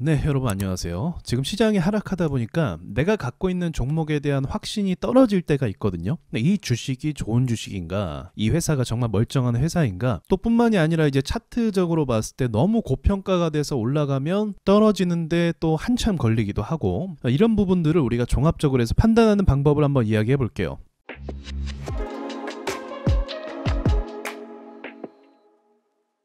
네, 여러분 안녕하세요. 지금 시장이 하락하다 보니까 내가 갖고 있는 종목에 대한 확신이 떨어질 때가 있거든요. 근데 이 주식이 좋은 주식인가? 이 회사가 정말 멀쩡한 회사인가? 또 뿐만이 아니라 이제 차트적으로 봤을 때 너무 고평가가 돼서 올라가면 떨어지는데 또 한참 걸리기도 하고, 이런 부분들을 우리가 종합적으로 해서 판단하는 방법을 한번 이야기해 볼게요.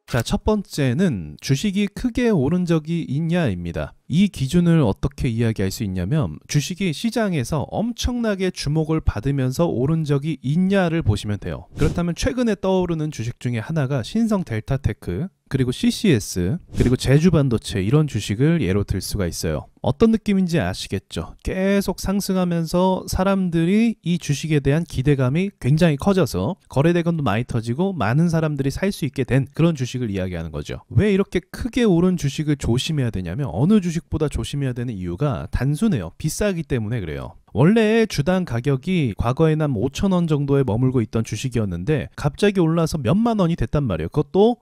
자, 첫 번째는 주식이 크게 오른 적이 있냐입니다. 이 기준을 어떻게 이야기할 수 있냐면 주식이 시장에서 엄청나게 주목을 받으면서 오른 적이 있냐를 보시면 돼요. 그렇다면 최근에 떠오르는 주식 중에 하나가 신성 델타테크, 그리고 CCS, 그리고 제주반도체, 이런 주식을 예로 들 수가 있어요. 어떤 느낌인지 아시겠죠? 계속 상승하면서 사람들이 이 주식에 대한 기대감이 굉장히 커져서 거래대금도 많이 터지고 많은 사람들이 살 수 있게 된 그런 주식을 이야기하는 거죠. 왜 이렇게 크게 오른 주식을 조심해야 되냐면 어느 주식보다 조심해야 되는 이유가 단순해요. 비싸기 때문에 그래요. 원래 주당 가격이 과거에는 한 5,000원 정도에 머물고 있던 주식이었는데 갑자기 올라서 몇만 원이 됐단 말이에요. 그것도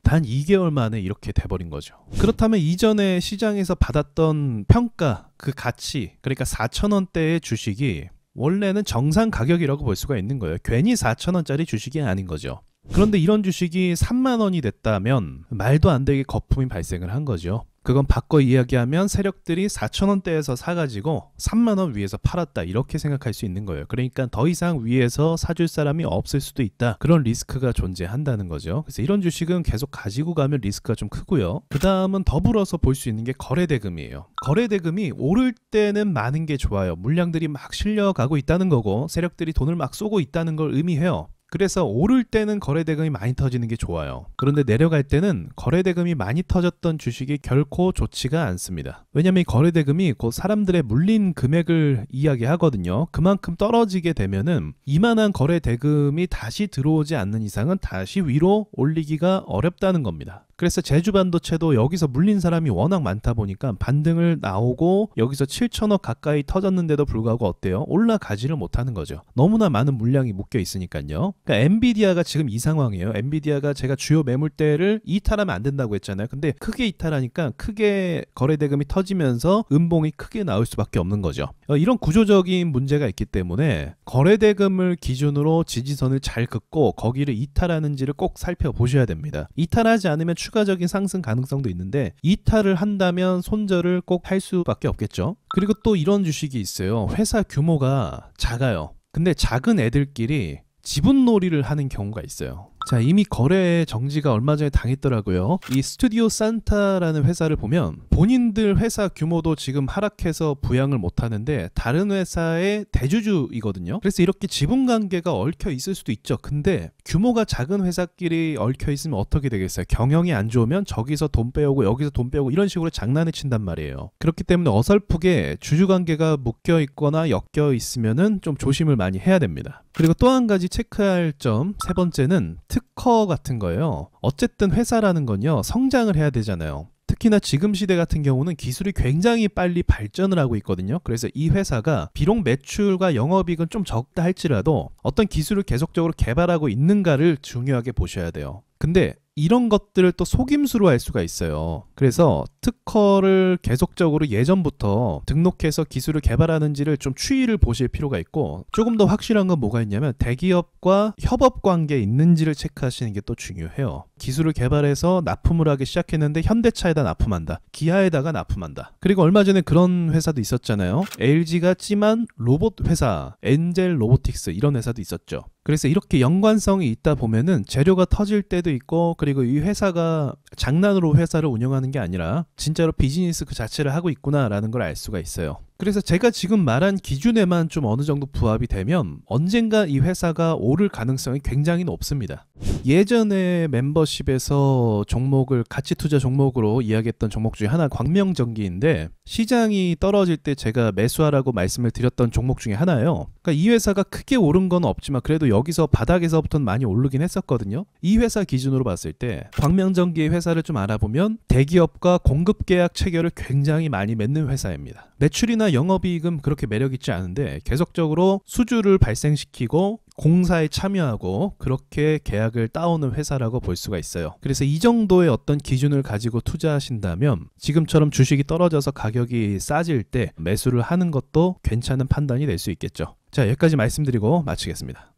단 2개월 만에 이렇게 돼버린 거죠. 그렇다면 이전에 시장에서 받았던 평가, 그 가치, 그러니까 4,000원대의 주식이 원래는 정상 가격이라고 볼 수가 있는 거예요. 괜히 4,000원짜리 주식이 아닌 거죠. 그런데 이런 주식이 3만 원이 됐다면 말도 안 되게 거품이 발생을 한 거죠. 그건 바꿔 이야기하면 세력들이 4,000원대에서 사가지고 3만 원 위에서 팔았다, 이렇게 생각할 수 있는 거예요. 그러니까 더 이상 위에서 사줄 사람이 없을 수도 있다, 그런 리스크가 존재한다는 거죠. 그래서 이런 주식은 계속 가지고 가면 리스크가 좀 크고요. 그 다음은 더불어서 볼 수 있는 게 거래대금이에요. 거래대금이 오를 때는 많은 게 좋아요. 물량들이 막 실려가고 있다는 거고 세력들이 돈을 막 쏘고 있다는 걸 의미해요. 그래서 오를 때는 거래대금이 많이 터지는 게 좋아요. 그런데 내려갈 때는 거래대금이 많이 터졌던 주식이 결코 좋지가 않습니다. 왜냐하면 이 거래대금이 곧 사람들의 물린 금액을 이야기하거든요. 그만큼 떨어지게 되면은 이만한 거래대금이 다시 들어오지 않는 이상은 다시 위로 올리기가 어렵다는 겁니다. 그래서 제주반도체도 여기서 물린 사람이 워낙 많다 보니까 반등을 나오고 여기서 7천억 가까이 터졌는데도 불구하고 어때요? 올라가지를 못하는 거죠. 너무나 많은 물량이 묶여 있으니까요. 그러니까 엔비디아가 지금 이 상황이에요. 엔비디아가 제가 주요 매물대를 이탈하면 안 된다고 했잖아요. 근데 크게 이탈하니까 크게 거래대금이 터지면서 음봉이 크게 나올 수밖에 없는 거죠. 이런 구조적인 문제가 있기 때문에 거래대금을 기준으로 지지선을 잘 긋고 거기를 이탈하는지를 꼭 살펴보셔야 됩니다. 이탈하지 않으면 추가적인 상승 가능성도 있는데 이탈을 한다면 손절을 꼭 할 수밖에 없겠죠. 그리고 또 이런 주식이 있어요. 회사 규모가 작아요. 근데 작은 애들끼리 지분놀이를 하는 경우가 있어요. 자, 이미 거래 정지가 얼마 전에 당했더라고요. 이 스튜디오 산타라는 회사를 보면 본인들 회사 규모도 지금 하락해서 부양을 못하는데 다른 회사의 대주주이거든요. 그래서 이렇게 지분 관계가 얽혀 있을 수도 있죠. 근데 규모가 작은 회사끼리 얽혀 있으면 어떻게 되겠어요? 경영이 안 좋으면 저기서 돈 빼오고 여기서 돈 빼오고 이런 식으로 장난을 친단 말이에요. 그렇기 때문에 어설프게 주주 관계가 묶여 있거나 엮여 있으면은 좀 조심을 많이 해야 됩니다. 그리고 또 한 가지 체크할 점, 세 번째는 특허 같은 거예요. 어쨌든 회사라는 건요, 성장을 해야 되잖아요. 특히나 지금 시대 같은 경우는 기술이 굉장히 빨리 발전을 하고 있거든요. 그래서 이 회사가 비록 매출과 영업이익은 좀 적다 할지라도 어떤 기술을 계속적으로 개발하고 있는가를 중요하게 보셔야 돼요. 근데 이런 것들을 또 속임수로 할 수가 있어요. 그래서 특허를 계속적으로 예전부터 등록해서 기술을 개발하는지를 좀 추이를 보실 필요가 있고, 조금 더 확실한 건 뭐가 있냐면 대기업과 협업 관계에 있는지를 체크하시는 게 또 중요해요. 기술을 개발해서 납품을 하기 시작했는데 현대차에다 납품한다, 기아에다가 납품한다. 그리고 얼마 전에 그런 회사도 있었잖아요. LG가 찜한 로봇 회사 엔젤 로보틱스, 이런 회사도 있었죠. 그래서 이렇게 연관성이 있다 보면은 재료가 터질 때도 있고, 그리고 이 회사가 장난으로 회사를 운영하는 게 아니라 진짜로 비즈니스 그 자체를 하고 있구나라는 걸 알 수가 있어요. 그래서 제가 지금 말한 기준에만 좀 어느 정도 부합이 되면 언젠가 이 회사가 오를 가능성이 굉장히 높습니다. 예전에 멤버십에서 종목을 가치 투자 종목으로 이야기했던 종목 중에 하나 광명전기인데, 시장이 떨어질 때 제가 매수하라고 말씀을 드렸던 종목 중에 하나예요. 그러니까 이 회사가 크게 오른 건 없지만 그래도 여기서 바닥에서부터는 많이 오르긴 했었거든요. 이 회사 기준으로 봤을 때 광명전기의 회사를 좀 알아보면 대기업과 공급 계약 체결을 굉장히 많이 맺는 회사입니다. 매출이나 영업이익은 그렇게 매력 있지 않은데 계속적으로 수주를 발생시키고 공사에 참여하고 그렇게 계약을 따오는 회사라고 볼 수가 있어요. 그래서 이 정도의 어떤 기준을 가지고 투자하신다면 지금처럼 주식이 떨어져서 가격이 싸질 때 매수를 하는 것도 괜찮은 판단이 될 수 있겠죠. 자, 여기까지 말씀드리고 마치겠습니다.